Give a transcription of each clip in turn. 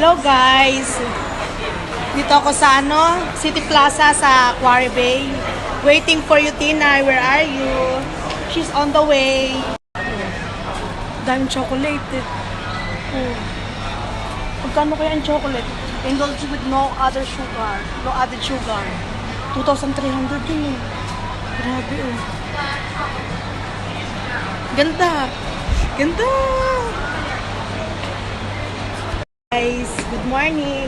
Hello guys! Dito ako sa City Plaza sa Quarry Bay. Waiting for you, Tina. Where are you? She's on the way. Daming chocolate. Oh. Magkano kaya ang chocolate? Indulge with no other sugar. No added sugar. 2,300 din eh. Grabe oh. Ganda. Ganda. Guys, good morning.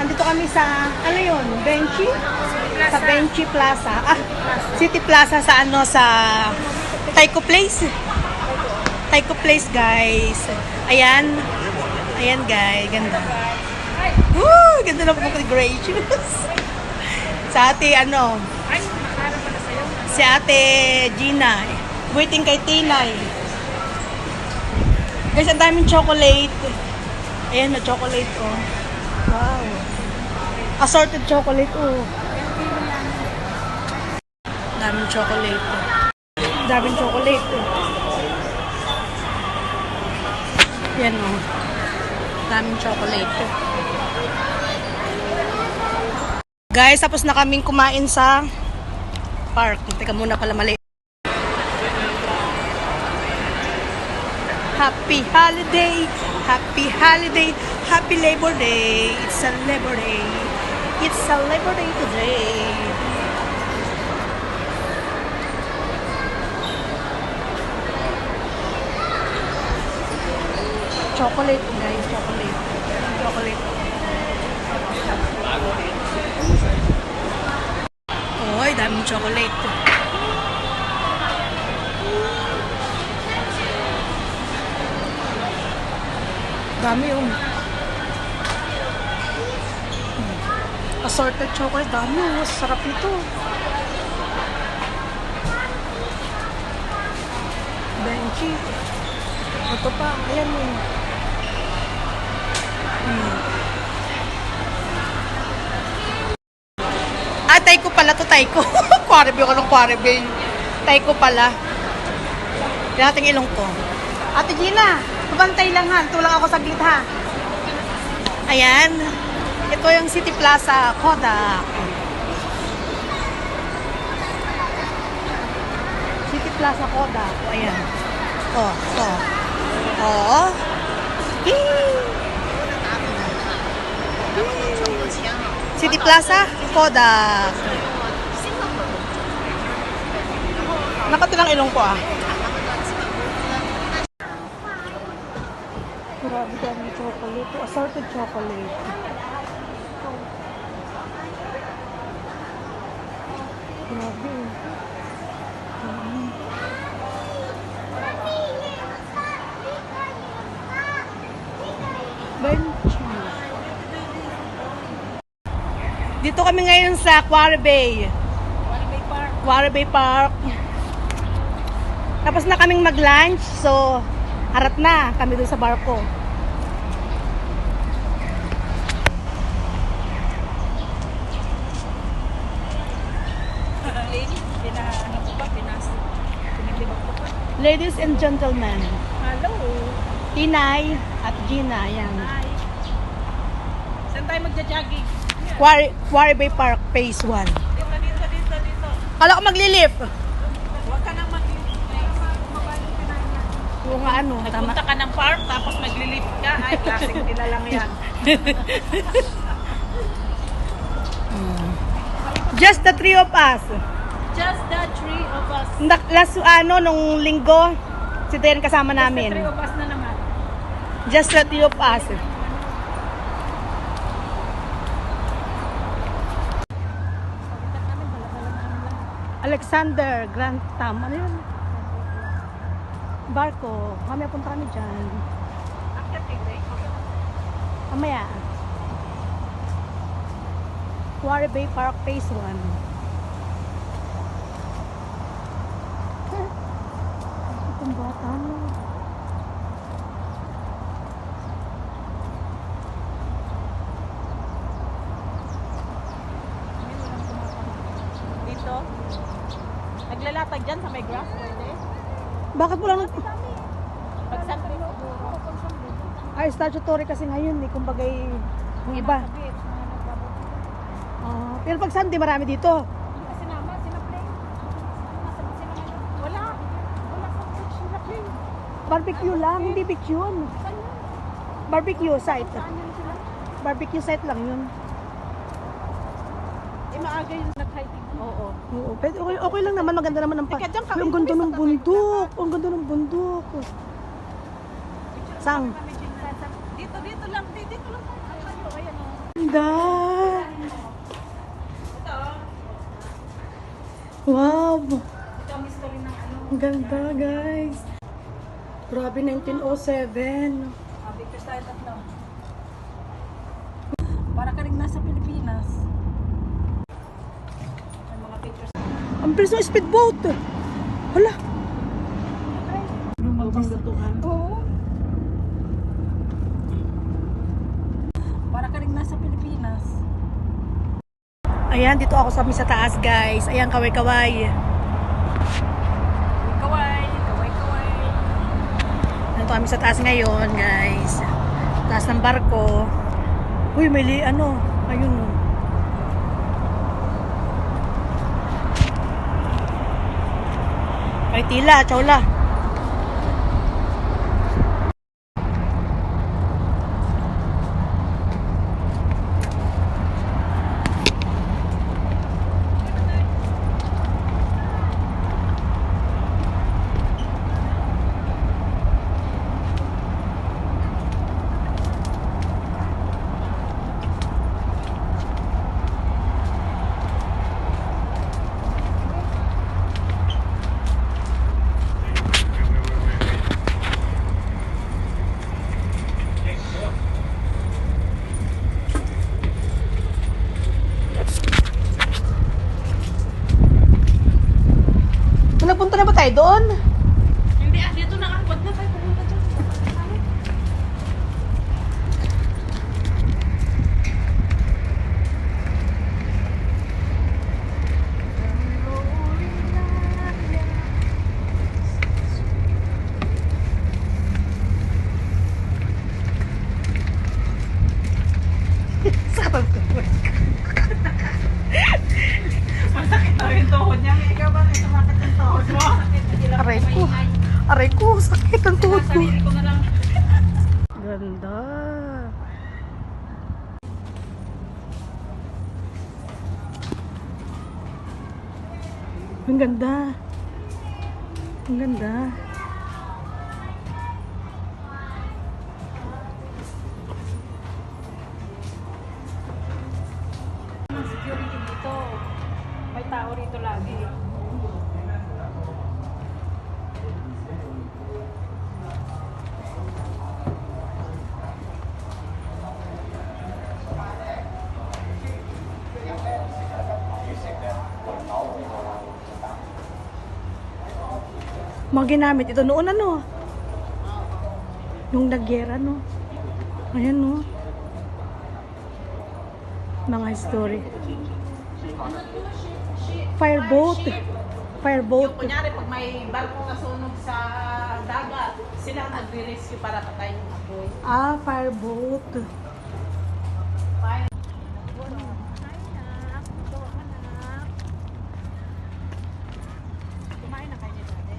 Andito kami sa, Benchy? Sa Benchy Plaza. City Plaza sa sa Taiko Place. Taiko Place, guys. Ayan. Ayan, guys. Ganda. Woo! Ganda na po gracious. Sa ate, si ate Gina. Waiting kay Tinay. Guys, ang daming chocolate. Ayan na chocolate, oh. Wow. Assorted chocolate, oh. Daming chocolate, oh. Daming chocolate, oh. Yan, oh. Daming chocolate, oh. Guys, tapos na kaming kumain sa park. Teka muna pala mali. Happy holiday, happy holiday, happy Labor Day. It's a Labor Day. It's a Labor Day today. Chocolate, guys, chocolate. Chocolate. Oy, daming chocolate. Dami yung assorted chocolate. Dami yung sarap nito. Benchy. Ito pa. Ayan yun. Taiko pala to, Taiko. Quarry Bay ako ng Quarry Bay. Taiko pala. Dating ilong ko. Ate Gina, pabantay lang ha. Tulang ako saglit ha. Ayan. Ito yung City Plaza, Kodak. City Plaza, Kodak. Ayan. Oh. Oh. City Plaza, Kodak. Nakatulang ilong ko ah. Grabe dami chocolate. Assorted chocolate. Grabe. Benchy. Dito kami ngayon sa Quarry Bay. Quarry Bay Park. Tapos na kaming mag-lunch. So, harap na kami doon sa barko. Ladies and gentlemen. Hello. Tinay at Gina. Yan. Hi. Saan tayo magja-jogging? Quarry Bay Park, Phase 1. Dito. Kala ko maglilip. Huwag ka nang mag-lift. Oo nga tama. Nagpunta ka ng park, tapos maglilift ka. Ay, klaseng nila lang yan. Just the three of us. Just the three of us. Last nung linggo, si Darren kasama namin. Just the three of us na naman. Just the three of us. Alexander Grantham. Ano yun? Barko. Mamaya punta kami dyan. Mamaya. Quarry Bay Park, Phase 1. Itong bata mo. Dito. Naglalatag dyan sa may grass, pwede? Bakit mo lang Pag San Pedro. Ay, statutory kasi ngayon, eh, kumbaga yung iba. Pero pag Sunday, marami dito. Kasi naman, sila play. Wala. Wala pang church sila play. Barbecue lang, hindi beach yun. Saan yun? Barbecue site. Saan yun sila? Barbecue site lang yun. Maaga yung nag-hiking. Oo. Oo, pero okay, okay lang naman, maganda naman ang Teka, diyan kami, Ang ganda umalis ng na tayo. bundok. Ang ganda ng bundok. Sang? Dito lang. Dito lang. Ayan o. Ganda. Wow. Ito ang history ng ano. Ang ganda, guys. Grabe, 1907. Pictures tayo tatlo. Para ka rin nasa Pilipinas. May mga pictures. Ang bilis ng speedboat. Hala. Lumabang gatuhan. Oo. Para ka rin nasa Pilipinas. Ayan, dito ako sa taas, guys. Ayan, kaway-kaway. Kaway. Nandito kami sa taas ngayon, guys. Taas ng barko. Uy, may ano. Ayun. Ay, tila. Chawla. Nagpunta na ba tayo doon? Hindi, dito na nga. Wag na tayo pumunta dyan. Sarap to. Masakit na rin tuhod niya. Ikaw ba rin sumakit ang tuhod mo? Aray ko. Aray ko, sakit ang tuhod ko. Sarili ko na lang. Ganda. Ang ganda. Ang ganda. Ang security dito. May tao rito lagi. Mga ginamit ito noon ano? Nung nagyera no? Ayan no? Mga history. Fireboat. Fireboat. Yung kunyari, pag may barko na sunog sa dagat, sila ang nagre-rescue para patayin yung apoy. Ah, fireboat. Kumain na kayo dati.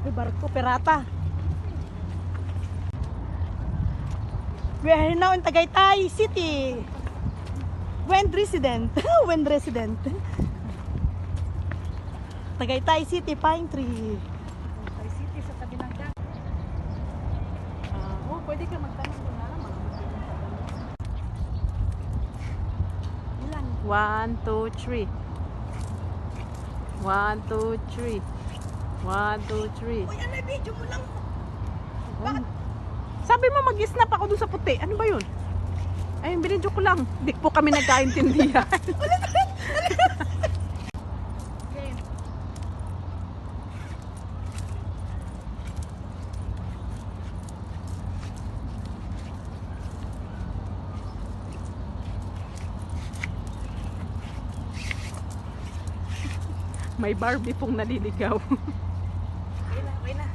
May barko, pirata. We are now in Tagaytay City. When resident. When resident. Tagaytay City, Pine Tree. Ay, city sa tabi ng dagat. Pwede ka magtanong doon na naman. Ilan? 1, 2, 3. 1, 2, 3. 1, 2, 3. Uy, ano, video mo lang. Sabi mo mag-snap ako dun sa puti. Ano ba yun? Ay, binidyo ko lang. Di po kami nagkaintindihan. May Barbie pong naliligaw. Okay na, okay na.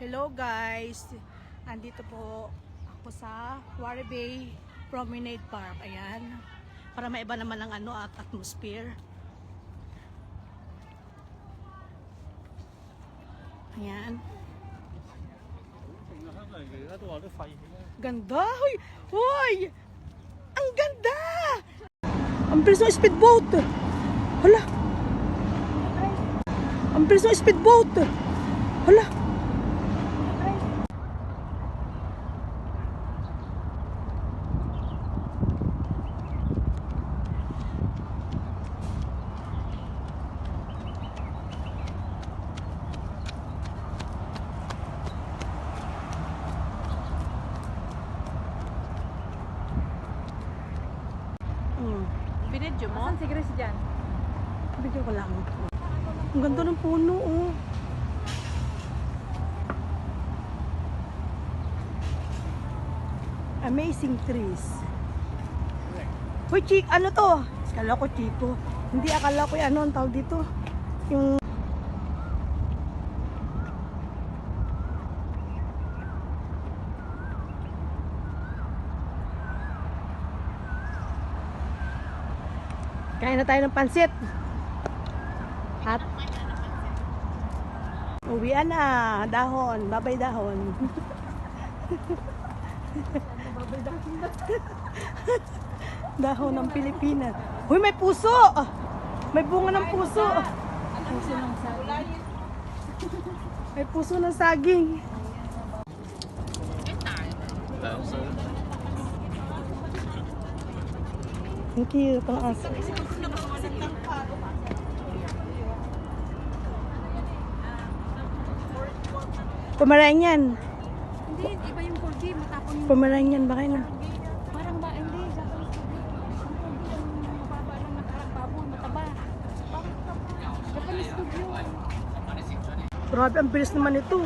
Hello guys, andito po ako sa Quarry Bay Promenade Park. Ayan, para maiba naman ang ano at atmosphere. Ayan. Ganda! Hoy! Hoy! Ang ganda! Ang bilis ng speedboat! Hala! Ang bilis ng speedboat! Hala! Binidyo mo? Asan si Grace dyan? Bigyan ko lang. Ang ganda ng puno, oh. Amazing trees. Hoy, ano to? Akala ko chico. Hindi, akala ko ano ang tawag dito. Yung kain na tayo ng pansit. At uwian na. Dahon. Babay dahon. Dahon ng Pilipinas. Uy, may puso! May bunga ng puso. Puso ng saging. May puso ng saging. Thank you. Pang aso. Pomeranian. Hindi, iba yung corgi. Matapon yung Pomeranian ba kayo na? parang ba, hindi. Japanese corgi. Ang corgi ang mababa lang nakaragbabon, mataba. Japanese corgi yun. Grabe, ang bilis naman ito.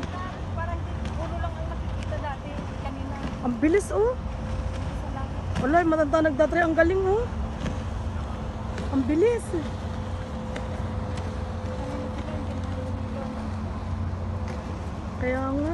Parang ulo lang ang nakikita dati kanina. Ang bilis, oh. Sa langit. Wala, matanda nagdadry. Ang galing, oh. Ang bilis. Kaya nga.